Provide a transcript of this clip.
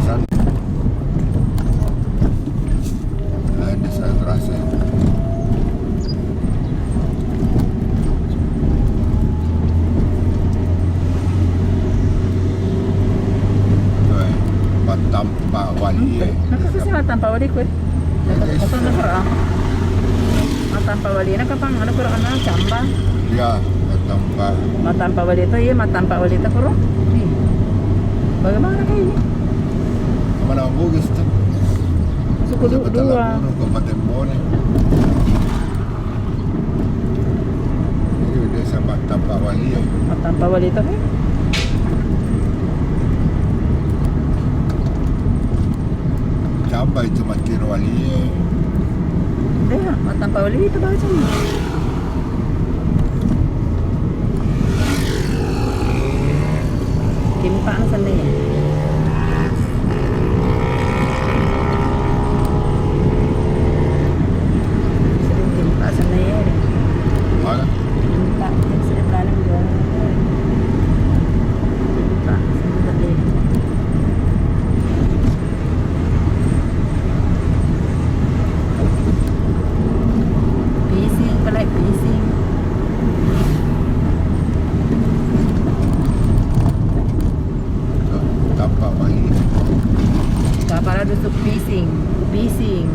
sana. Ada saya terasa. Tanpa wali. Nakakasama tanpa wali ko eh. Nakakasama na ko ah. Tanpa wali na kapang ano ko ano chamba. Ya, tanpa. Matanpa wali to iya matanpa wali to ko. Bagaimana kayak ini? Mana bagus tuh. Suku dua. Kabupaten Bone. Ini desa tanpa wali. Matanpa wali to eh. Chamba itu makin wali. Iya, matanpa wali itu baca ni. Kimpa na sana ya. Sering kimpa sana ya. Mana? Kimpa sa plano mo. Kimpa sa dali. Pising pala, pising. Tanpa wali. Para dusuk pising, pising.